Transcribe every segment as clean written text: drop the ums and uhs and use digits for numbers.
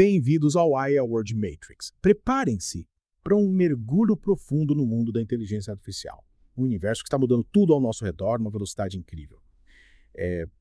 Bem-vindos ao IA World Matrix. Preparem-se para um mergulho profundo no mundo da inteligência artificial. Um universo que está mudando tudo ao nosso redor numa velocidade incrível.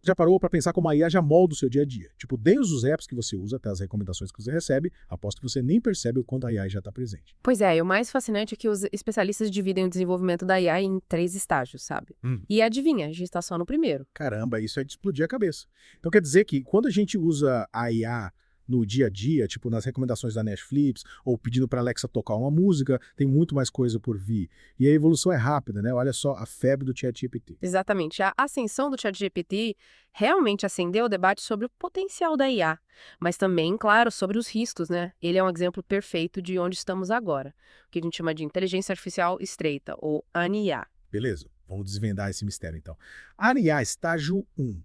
Já parou para pensar como a IA já molda o seu dia a dia? Tipo, desde os apps que você usa até as recomendações que você recebe, aposto que você nem percebe o quanto a IA já está presente. Pois é, e o mais fascinante é que os especialistas dividem o desenvolvimento da IA em 3 estágios, sabe? E adivinha, a gente está só no primeiro. Caramba, isso é de explodir a cabeça. Então quer dizer que quando a gente usa a IA no dia a dia, tipo nas recomendações da Netflix, ou pedindo para Alexa tocar uma música, tem muito mais coisa por vir. E a evolução é rápida, né? Olha só a febre do ChatGPT. Exatamente. A ascensão do ChatGPT realmente acendeu o debate sobre o potencial da IA, mas também, claro, sobre os riscos, né? Ele é um exemplo perfeito de onde estamos agora, o que a gente chama de inteligência artificial estreita, ou ANIA. Beleza, vamos desvendar esse mistério então. ANIA estágio 1.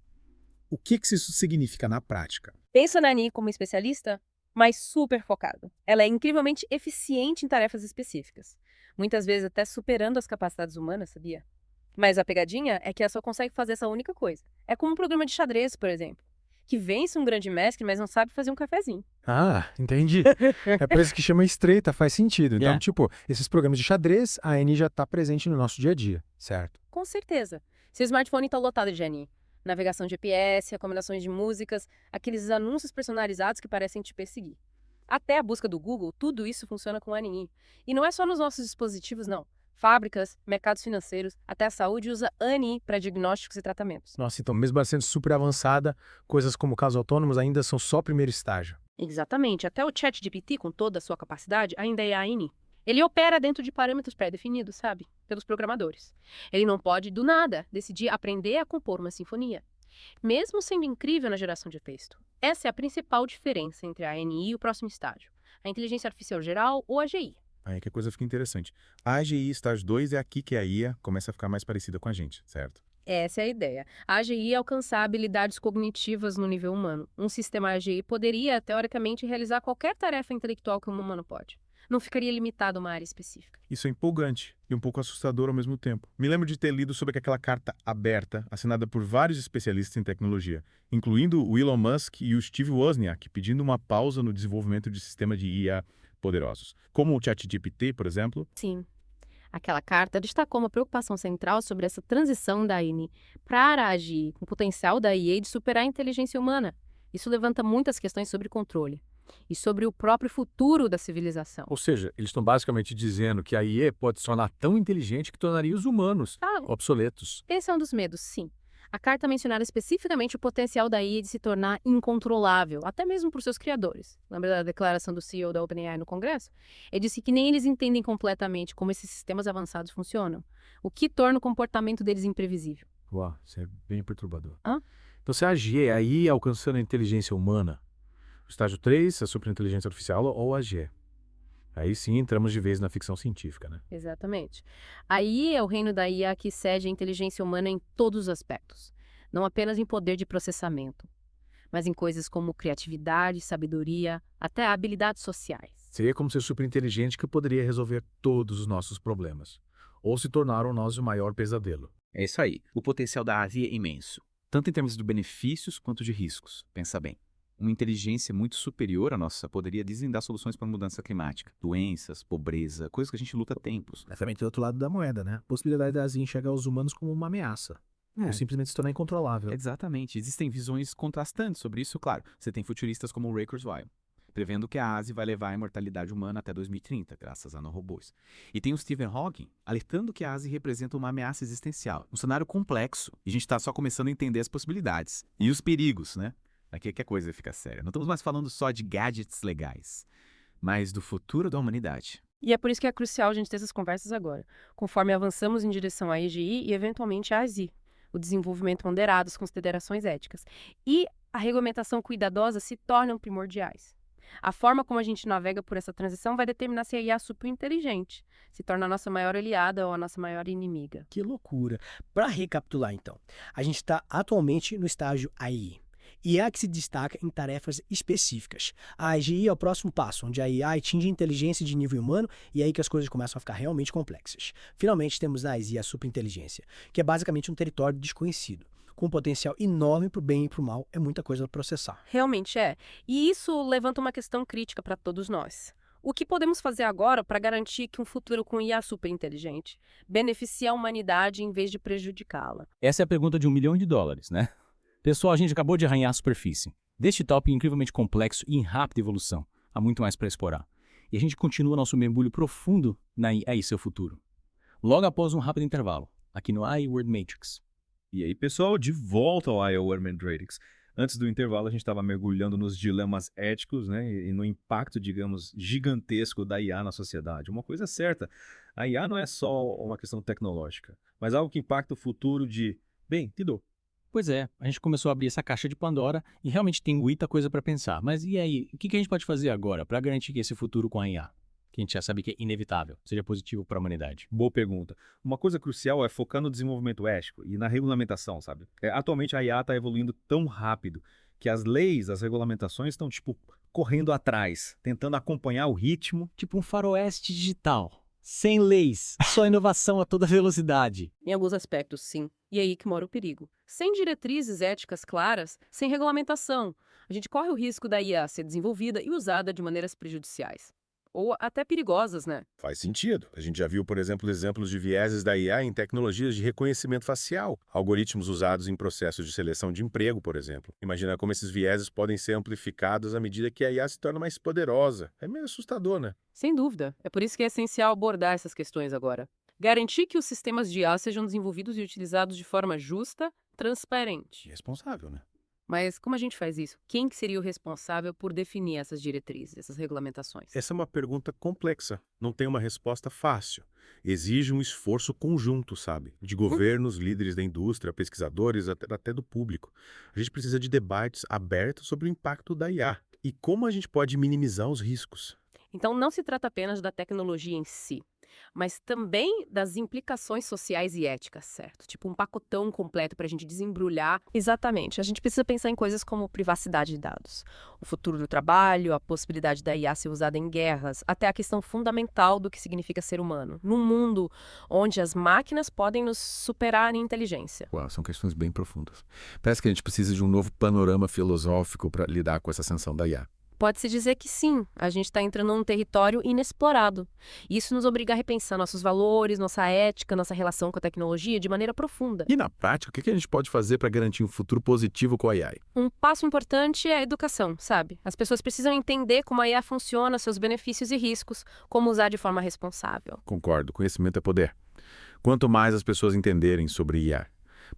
O que isso significa na prática? Pensa na ANI como especialista, mas super focado. Ela é incrivelmente eficiente em tarefas específicas, muitas vezes até superando as capacidades humanas, sabia? Mas a pegadinha é que ela só consegue fazer essa única coisa. É como um programa de xadrez, por exemplo, que vence um grande mestre, mas não sabe fazer um cafezinho. Ah, entendi. É por isso que chama estreita, faz sentido. Então, tipo, esses programas de xadrez, a ANI já está presente no nosso dia a dia, certo? Com certeza. Seu smartphone está lotado de ANI. Navegação GPS, recomendações de músicas, aqueles anúncios personalizados que parecem te perseguir. Até a busca do Google, tudo isso funciona com ANI. E não é só nos nossos dispositivos, não. Fábricas, mercados financeiros, até a saúde usa ANI para diagnósticos e tratamentos. Nossa, então mesmo ela sendo super avançada, coisas como carros autônomos ainda são só primeiro estágio. Exatamente. Até o ChatGPT, com toda a sua capacidade, ainda é ANI. Ele opera dentro de parâmetros pré-definidos, sabe? Pelos programadores. Ele não pode, do nada, decidir aprender a compor uma sinfonia, mesmo sendo incrível na geração de texto. Essa é a principal diferença entre a ANI e o próximo estágio, a inteligência artificial geral ou AGI. Aí que a coisa fica interessante. A AGI estágio 2 é aqui que a IA começa a ficar mais parecida com a gente, certo? Essa é a ideia. A AGI é alcançar habilidades cognitivas no nível humano. Um sistema AGI poderia, teoricamente, realizar qualquer tarefa intelectual que um humano pode. Não ficaria limitado a uma área específica. Isso é empolgante e um pouco assustador ao mesmo tempo. Me lembro de ter lido sobre aquela carta aberta, assinada por vários especialistas em tecnologia, incluindo o Elon Musk e o Steve Wozniak, pedindo uma pausa no desenvolvimento de sistemas de IA poderosos, como o ChatGPT, por exemplo. Sim. Aquela carta destacou uma preocupação central sobre essa transição da ANI para a AGI, com o potencial da IA de superar a inteligência humana. Isso levanta muitas questões sobre controle e sobre o próprio futuro da civilização. Ou seja, eles estão basicamente dizendo que a IA pode se tornar tão inteligente que tornaria os humanos obsoletos. Esse é um dos medos, sim. A carta mencionava especificamente o potencial da IA de se tornar incontrolável, até mesmo por seus criadores. Lembra da declaração do CEO da OpenAI no Congresso? Ele disse que nem eles entendem completamente como esses sistemas avançados funcionam, o que torna o comportamento deles imprevisível. Uau, isso é bem perturbador. Hã? Então, se a IA alcançando a inteligência humana, o estágio 3, a superinteligência artificial ou a AGI. Aí sim entramos de vez na ficção científica, né? Exatamente. Aí é o reino da IA que cede a inteligência humana em todos os aspectos. Não apenas em poder de processamento, mas em coisas como criatividade, sabedoria, até habilidades sociais. Seria como ser superinteligente que poderia resolver todos os nossos problemas. Ou se tornar o nosso maior pesadelo. É isso aí. O potencial da ASI é imenso, tanto em termos de benefícios quanto de riscos. Pensa bem. Uma inteligência muito superior à nossa poderia desvendar soluções para a mudança climática, doenças, pobreza, coisas que a gente luta há tempos. Mas também tem outro lado da moeda, né? A possibilidade da ASI enxergar os humanos como uma ameaça. Ou simplesmente se tornar incontrolável. Exatamente. Existem visões contrastantes sobre isso, claro. Você tem futuristas como o Ray Kurzweil, prevendo que a ASI vai levar a imortalidade humana até 2030, graças a nanorobôs. E tem o Stephen Hawking alertando que a ASI representa uma ameaça existencial. Um cenário complexo, e a gente está só começando a entender as possibilidades. E os perigos, né? Aqui é que a coisa fica séria. Não estamos mais falando só de gadgets legais, mas do futuro da humanidade. E é por isso que é crucial a gente ter essas conversas agora, conforme avançamos em direção à AGI e, eventualmente, à ASI, o desenvolvimento ponderado, as considerações éticas. E a regulamentação cuidadosa se tornam primordiais. A forma como a gente navega por essa transição vai determinar se a IA é superinteligente, se torna a nossa maior aliada ou a nossa maior inimiga. Que loucura. Para recapitular, então, a gente está atualmente no estágio AI. IA que se destaca em tarefas específicas. A AGI é o próximo passo, onde a IA atinge a inteligência de nível humano e é aí que as coisas começam a ficar realmente complexas. Finalmente, temos a ASI, a superinteligência, que é basicamente um território desconhecido. com um potencial enorme para o bem e para o mal, é muita coisa para processar. Realmente é. E isso levanta uma questão crítica para todos nós. O que podemos fazer agora para garantir que um futuro com IA superinteligente beneficie a humanidade em vez de prejudicá-la? Essa é a pergunta de $1 milhão, né? Pessoal, a gente acabou de arranhar a superfície. Deste tópico incrivelmente complexo e em rápida evolução, há muito mais para explorar. E a gente continua nosso mergulho profundo na IA e seu futuro. Logo após um rápido intervalo, aqui no AI World Matrix. E aí, pessoal, de volta ao AI World Matrix. Antes do intervalo, a gente estava mergulhando nos dilemas éticos, né, e no impacto, digamos, gigantesco da IA na sociedade. Uma coisa é certa, a IA não é só uma questão tecnológica, mas algo que impacta o futuro de, bem, te dou. Pois é, a gente começou a abrir essa caixa de Pandora e realmente tem muita coisa para pensar. Mas e aí, o que a gente pode fazer agora para garantir que esse futuro com a IA, que a gente já sabe que é inevitável, seja positivo para a humanidade? Boa pergunta. Uma coisa crucial é focar no desenvolvimento ético e na regulamentação, sabe? Atualmente a IA está evoluindo tão rápido que as leis, as regulamentações estão, tipo, correndo atrás, tentando acompanhar o ritmo. Tipo um faroeste digital. Sem leis, só inovação a toda velocidade. Em alguns aspectos, sim. E é aí que mora o perigo. Sem diretrizes éticas claras, sem regulamentação, a gente corre o risco da IA ser desenvolvida e usada de maneiras prejudiciais. Ou até perigosas, né? Faz sentido. A gente já viu, por exemplo, exemplos de vieses da IA em tecnologias de reconhecimento facial, algoritmos usados em processos de seleção de emprego, por exemplo. Imagina como esses vieses podem ser amplificados à medida que a IA se torna mais poderosa. É meio assustador, né? Sem dúvida. É por isso que é essencial abordar essas questões agora. Garantir que os sistemas de IA sejam desenvolvidos e utilizados de forma justa, transparente. Irresponsável, né? Mas como a gente faz isso? Quem que seria o responsável por definir essas diretrizes, essas regulamentações? Essa é uma pergunta complexa. Não tem uma resposta fácil. Exige um esforço conjunto, sabe? De governos, líderes da indústria, pesquisadores, até do público. A gente precisa de debates abertos sobre o impacto da IA e como a gente pode minimizar os riscos. Então, não se trata apenas da tecnologia em si, mas também das implicações sociais e éticas, certo? Tipo um pacotão completo para a gente desembrulhar. Exatamente. A gente precisa pensar em coisas como privacidade de dados, o futuro do trabalho, a possibilidade da IA ser usada em guerras, até a questão fundamental do que significa ser humano, num mundo onde as máquinas podem nos superar em inteligência. Uau, são questões bem profundas. Parece que a gente precisa de um novo panorama filosófico para lidar com essa ascensão da IA. Pode-se dizer que sim, a gente está entrando num território inexplorado. Isso nos obriga a repensar nossos valores, nossa ética, nossa relação com a tecnologia de maneira profunda. E na prática, o que a gente pode fazer para garantir um futuro positivo com a AI? Um passo importante é a educação, sabe? As pessoas precisam entender como a IA funciona, seus benefícios e riscos, como usar de forma responsável. Concordo, conhecimento é poder. Quanto mais as pessoas entenderem sobre IA,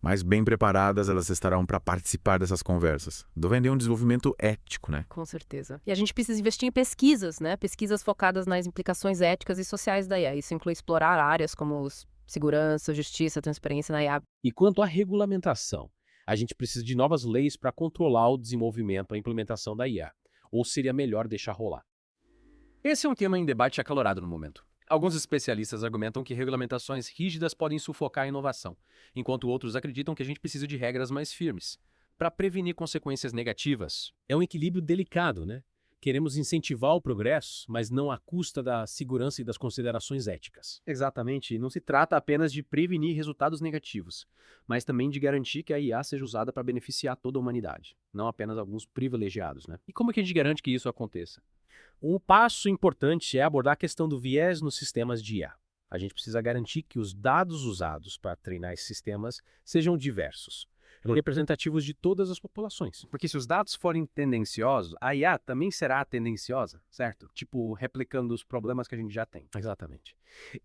mais bem preparadas elas estarão para participar dessas conversas. Vender um desenvolvimento ético, né? Com certeza. E a gente precisa investir em pesquisas, né? Pesquisas focadas nas implicações éticas e sociais da IA. Isso inclui explorar áreas como segurança, justiça, transparência na IA. E quanto à regulamentação, a gente precisa de novas leis para controlar o desenvolvimento e a implementação da IA. Ou seria melhor deixar rolar? Esse é um tema em debate acalorado no momento. Alguns especialistas argumentam que regulamentações rígidas podem sufocar a inovação, enquanto outros acreditam que a gente precisa de regras mais firmes para prevenir consequências negativas. É um equilíbrio delicado, né? Queremos incentivar o progresso, mas não à custa da segurança e das considerações éticas. Exatamente. Não se trata apenas de prevenir resultados negativos, mas também de garantir que a IA seja usada para beneficiar toda a humanidade, não apenas alguns privilegiados, né? E como é que a gente garante que isso aconteça? Um passo importante é abordar a questão do viés nos sistemas de IA. A gente precisa garantir que os dados usados para treinar esses sistemas sejam diversos, representativos de todas as populações. Porque se os dados forem tendenciosos, a IA também será tendenciosa, certo? Tipo, replicando os problemas que a gente já tem. Exatamente.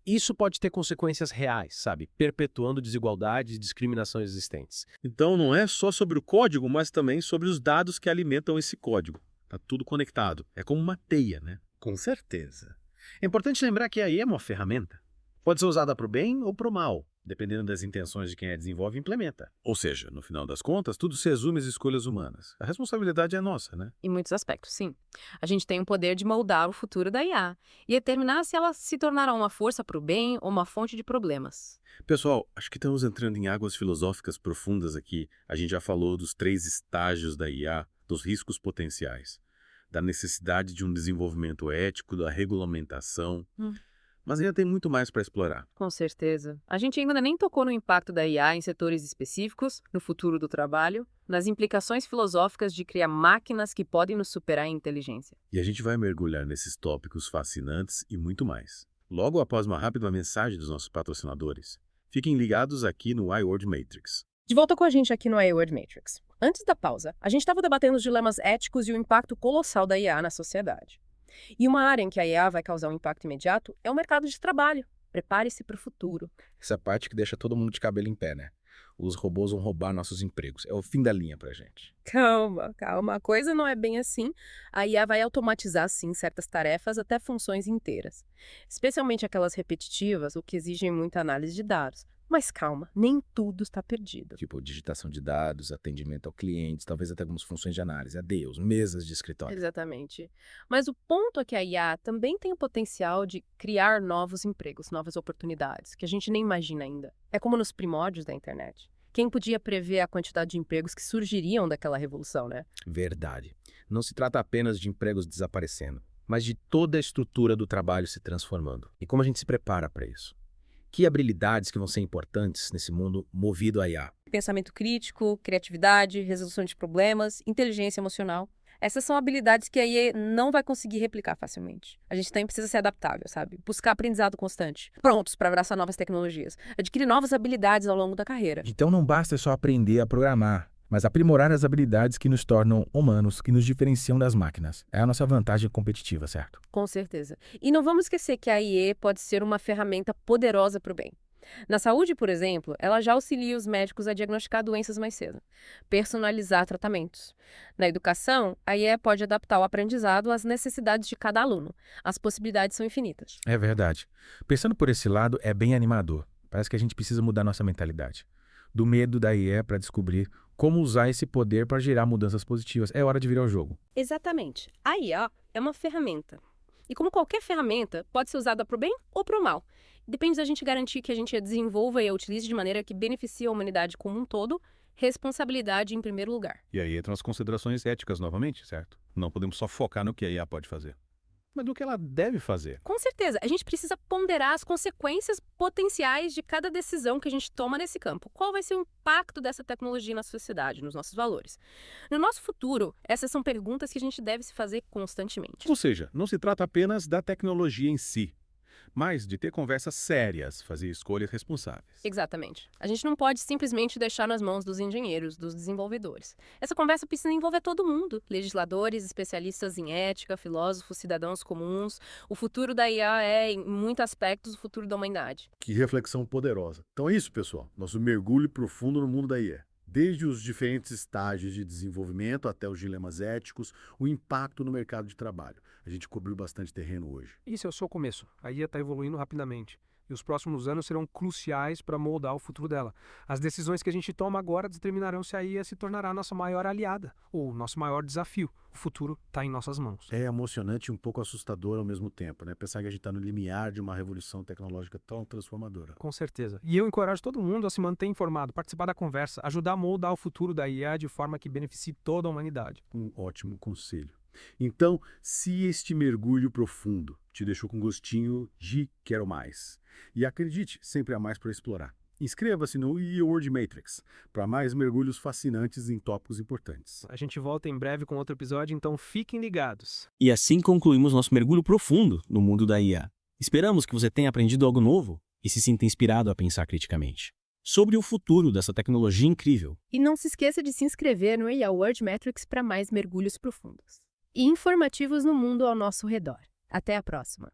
Isso pode ter consequências reais, sabe? Perpetuando desigualdades e discriminação existentes. Então não é só sobre o código, mas também sobre os dados que alimentam esse código. Tá tudo conectado. É como uma teia, né? Com certeza. É importante lembrar que a IA é uma ferramenta. Pode ser usada para o bem ou para o mal, dependendo das intenções de quem a desenvolve e implementa. Ou seja, no final das contas, tudo se resume às escolhas humanas. A responsabilidade é nossa, né? Em muitos aspectos, sim. A gente tem o poder de moldar o futuro da IA e determinar se ela se tornará uma força para o bem ou uma fonte de problemas. Pessoal, acho que estamos entrando em águas filosóficas profundas aqui. A gente já falou dos 3 estágios da IA, dos riscos potenciais, da necessidade de um desenvolvimento ético, da regulamentação. Mas ainda tem muito mais para explorar. Com certeza. A gente ainda nem tocou no impacto da IA em setores específicos, no futuro do trabalho, nas implicações filosóficas de criar máquinas que podem nos superar em inteligência. E a gente vai mergulhar nesses tópicos fascinantes e muito mais. Logo após uma rápida mensagem dos nossos patrocinadores. Fiquem ligados aqui no iWorld Matrix. De volta com a gente aqui no iWorld Matrix. Antes da pausa, a gente estava debatendo os dilemas éticos e o impacto colossal da IA na sociedade. E uma área em que a IA vai causar um impacto imediato é o mercado de trabalho. Prepare-se para o futuro. Essa parte que deixa todo mundo de cabelo em pé, né? Os robôs vão roubar nossos empregos. É o fim da linha pra gente. Calma, calma. A coisa não é bem assim. A IA vai automatizar, sim, certas tarefas, até funções inteiras. Especialmente aquelas repetitivas, o que exigem muita análise de dados. Mas calma, nem tudo está perdido. Tipo, digitação de dados, atendimento ao cliente, talvez até algumas funções de análise. Adeus, mesas de escritório. Exatamente. Mas o ponto é que a IA também tem o potencial de criar novos empregos, novas oportunidades, que a gente nem imagina ainda. É como nos primórdios da internet. Quem podia prever a quantidade de empregos que surgiriam daquela revolução, né? Verdade. Não se trata apenas de empregos desaparecendo, mas de toda a estrutura do trabalho se transformando. E como a gente se prepara para isso? Que habilidades que vão ser importantes nesse mundo movido a IA? Pensamento crítico, criatividade, resolução de problemas, inteligência emocional. Essas são habilidades que a IA não vai conseguir replicar facilmente. A gente também precisa ser adaptável, sabe? Buscar aprendizado constante. Prontos para abraçar novas tecnologias. Adquirir novas habilidades ao longo da carreira. Então não basta só aprender a programar, mas aprimorar as habilidades que nos tornam humanos, que nos diferenciam das máquinas. É a nossa vantagem competitiva, certo? Com certeza. E não vamos esquecer que a IA pode ser uma ferramenta poderosa para o bem. Na saúde, por exemplo, ela já auxilia os médicos a diagnosticar doenças mais cedo, personalizar tratamentos. Na educação, a IA pode adaptar o aprendizado às necessidades de cada aluno. As possibilidades são infinitas. É verdade. Pensando por esse lado, é bem animador. Parece que a gente precisa mudar nossa mentalidade. Do medo da IA para descobrir como usar esse poder para gerar mudanças positivas. É hora de virar o jogo. Exatamente. A IA é uma ferramenta. E como qualquer ferramenta, pode ser usada para o bem ou para o mal. Depende da gente garantir que a gente a desenvolva e a utilize de maneira que beneficie a humanidade como um todo, responsabilidade em primeiro lugar. E aí entram as considerações éticas novamente, certo? Não podemos só focar no que a IA pode fazer, mas no que ela deve fazer. Com certeza, a gente precisa ponderar as consequências potenciais de cada decisão que a gente toma nesse campo. Qual vai ser o impacto dessa tecnologia na sociedade, nos nossos valores? No nosso futuro, essas são perguntas que a gente deve se fazer constantemente. Ou seja, não se trata apenas da tecnologia em si, mas de ter conversas sérias, fazer escolhas responsáveis. Exatamente. A gente não pode simplesmente deixar nas mãos dos engenheiros, dos desenvolvedores. Essa conversa precisa envolver todo mundo. Legisladores, especialistas em ética, filósofos, cidadãos comuns. O futuro da IA é, em muitos aspectos, o futuro da humanidade. Que reflexão poderosa. Então é isso, pessoal. Nosso mergulho profundo no mundo da IA. Desde os diferentes estágios de desenvolvimento até os dilemas éticos, o impacto no mercado de trabalho. A gente cobriu bastante terreno hoje. Isso é só o começo. A IA está evoluindo rapidamente. E os próximos anos serão cruciais para moldar o futuro dela. As decisões que a gente toma agora determinarão se a IA se tornará nossa maior aliada ou nosso maior desafio. O futuro está em nossas mãos. É emocionante e um pouco assustador ao mesmo tempo, né? Pensar que a gente está no limiar de uma revolução tecnológica tão transformadora. Com certeza. E eu encorajo todo mundo a se manter informado, participar da conversa, ajudar a moldar o futuro da IA de forma que beneficie toda a humanidade. Um ótimo conselho. Então, se este mergulho profundo te deixou com gostinho de quero mais, e acredite, sempre há mais para explorar. Inscreva-se no iWorld Matrix para mais mergulhos fascinantes em tópicos importantes. A gente volta em breve com outro episódio, então fiquem ligados. E assim concluímos nosso mergulho profundo no mundo da IA. Esperamos que você tenha aprendido algo novo e se sinta inspirado a pensar criticamente sobre o futuro dessa tecnologia incrível. E não se esqueça de se inscrever no iWorld Matrix para mais mergulhos profundos e informativos no mundo ao nosso redor. Até a próxima!